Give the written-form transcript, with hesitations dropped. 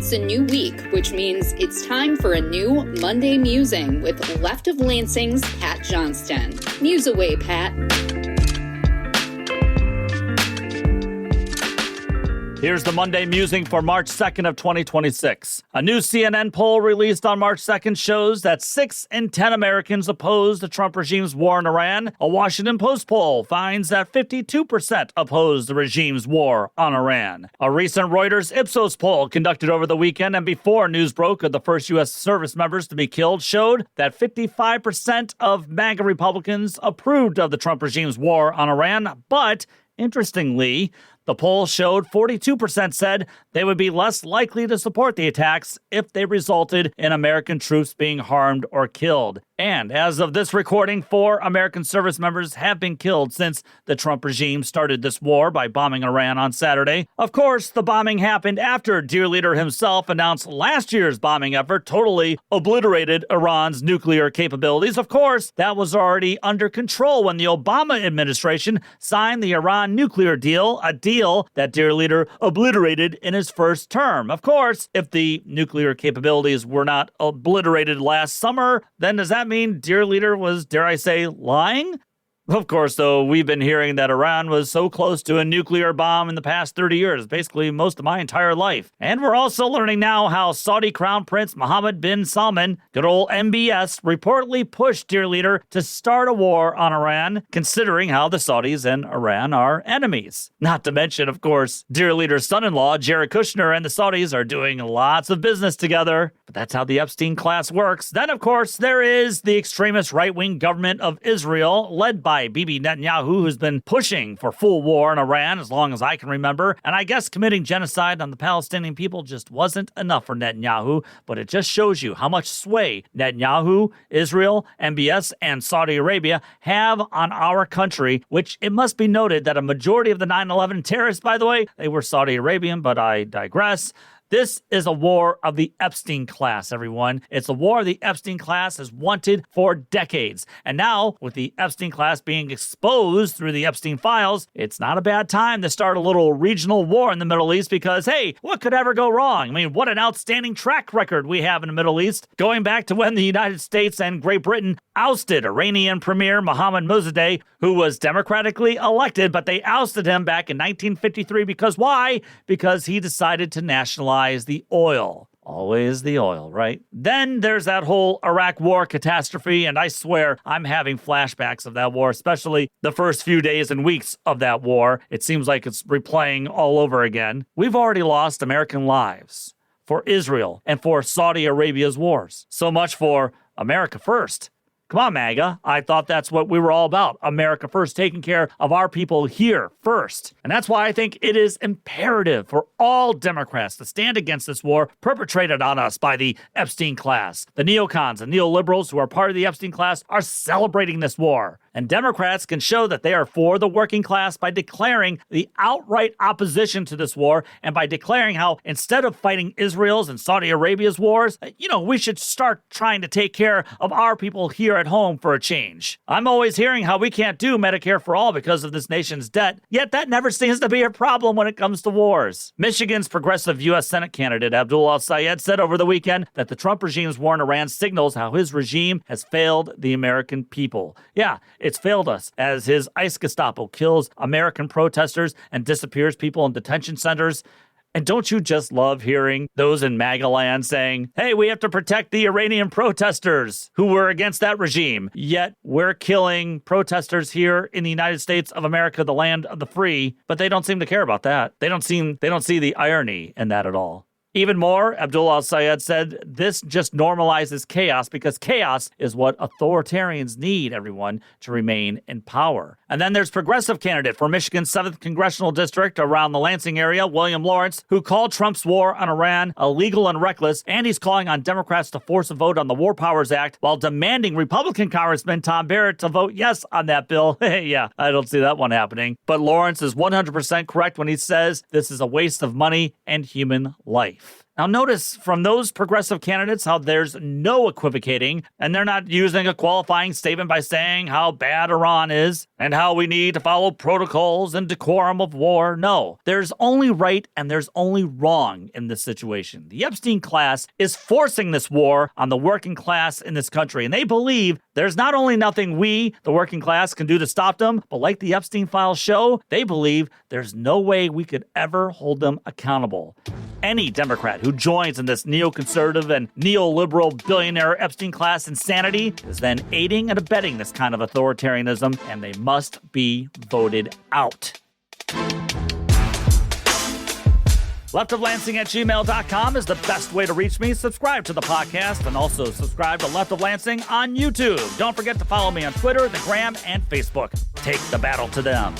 It's a new week, which means it's time for a new Monday Musing with Left of Lansing's Pat Johnston. Muse away, Pat. Here's the Monday Musing for March 2nd of 2026. A new CNN poll released on March 2nd shows that 6 in 10 Americans oppose the Trump regime's war in Iran. A Washington Post poll finds that 52% oppose the regime's war on Iran. A recent Reuters Ipsos poll conducted over the weekend and before news broke of the first U.S. service members to be killed showed that 55% of MAGA Republicans approved of the Trump regime's war on Iran, but interestingly, the poll showed 42% said they would be less likely to support the attacks if they resulted in American troops being harmed or killed. And as of this recording, 4 American service members have been killed since the Trump regime started this war by bombing Iran on Saturday. Of course, the bombing happened after dear leader himself announced last year's bombing effort totally obliterated Iran's nuclear capabilities. Of course, that was already under control when the Obama administration signed the Iran nuclear deal, a deal that dear leader obliterated in his first term. Of course, if the nuclear capabilities were not obliterated last summer, then does that mean dear leader was, dare I say, lying? Of course, though, we've been hearing that Iran was so close to a nuclear bomb in the past 30 years, basically most of my entire life. And we're also learning now how Saudi Crown Prince Mohammed bin Salman, good old MBS, reportedly pushed dear leader to start a war on Iran, considering how the Saudis and Iran are enemies. Not to mention, of course, dear leader's son-in-law, Jared Kushner, and the Saudis are doing lots of business together. But that's how the Epstein Class works. Then, of course, there is the extremist right-wing government of Israel, led by Bibi Netanyahu, who's been pushing for full war in Iran as long as I can remember. And I guess committing genocide on the Palestinian people just wasn't enough for Netanyahu, but it just shows you how much sway Netanyahu, Israel, MBS, and Saudi Arabia have on our country, which it must be noted that a majority of the 9/11 terrorists, by the way, they were Saudi Arabian, but I digress. This is a war of the Epstein Class, everyone. It's a war the Epstein Class has wanted for decades. And now, with the Epstein Class being exposed through the Epstein files, it's not a bad time to start a little regional war in the Middle East because, hey, what could ever go wrong? I mean, what an outstanding track record we have in the Middle East, going back to when the United States and Great Britain ousted Iranian Premier Mohammad Mossadegh, who was democratically elected, but they ousted him back in 1953 because why? Because he decided to nationalize the oil. Always the oil, right? Then there's that whole Iraq war catastrophe, and I swear I'm having flashbacks of that war, especially the first few days and weeks of that war. It seems like it's replaying all over again. We've already lost American lives for Israel and for Saudi Arabia's wars. So much for America first. Come on, MAGA. I thought that's what we were all about. America first, taking care of our people here first. And that's why I think it is imperative for all Democrats to stand against this war perpetrated on us by the Epstein Class. The neocons and neoliberals who are part of the Epstein Class are celebrating this war. And Democrats can show that they are for the working class by declaring the outright opposition to this war and by declaring how instead of fighting Israel's and Saudi Arabia's wars, we should start trying to take care of our people here at home for a change. I'm always hearing how we can't do Medicare for all because of this nation's debt, yet that never seems to be a problem when it comes to wars. Michigan's progressive U.S. Senate candidate Abdul al-Sayed said over the weekend that the Trump regime's war in Iran signals how his regime has failed the American people. Yeah, it's failed us as his ICE Gestapo kills American protesters and disappears people in detention centers. And don't you just love hearing those in MAGA land saying, hey, we have to protect the Iranian protesters who were against that regime, yet we're killing protesters here in the United States of America, the land of the free, but they don't seem to care about that. They don't see the irony in that at all. Even more, Abdul al-Sayed said this just normalizes chaos because chaos is what authoritarians need, everyone, to remain in power. And then there's progressive candidate for Michigan's 7th Congressional District around the Lansing area, William Lawrence, who called Trump's war on Iran illegal and reckless, and he's calling on Democrats to force a vote on the War Powers Act while demanding Republican Congressman Tom Barrett to vote yes on that bill. Yeah, I don't see that one happening. But Lawrence is 100% correct when he says this is a waste of money and human life. Now, notice from those progressive candidates how there's no equivocating, and they're not using a qualifying statement by saying how bad Iran is and how we need to follow protocols and decorum of war. No, there's only right and there's only wrong in this situation. The Epstein class is forcing this war on the working class in this country, and they believe there's not only nothing we, the working class, can do to stop them, but like the Epstein files show, they believe there's no way we could ever hold them accountable. Any Democrat who joins in this neoconservative and neoliberal billionaire Epstein class insanity is then aiding and abetting this kind of authoritarianism, and they must be voted out. leftoflansing@gmail.com is the best way to reach me. Subscribe to the podcast and also subscribe to Left of Lansing on YouTube. Don't forget to follow me on Twitter, the Gram, and Facebook. Take the battle to them.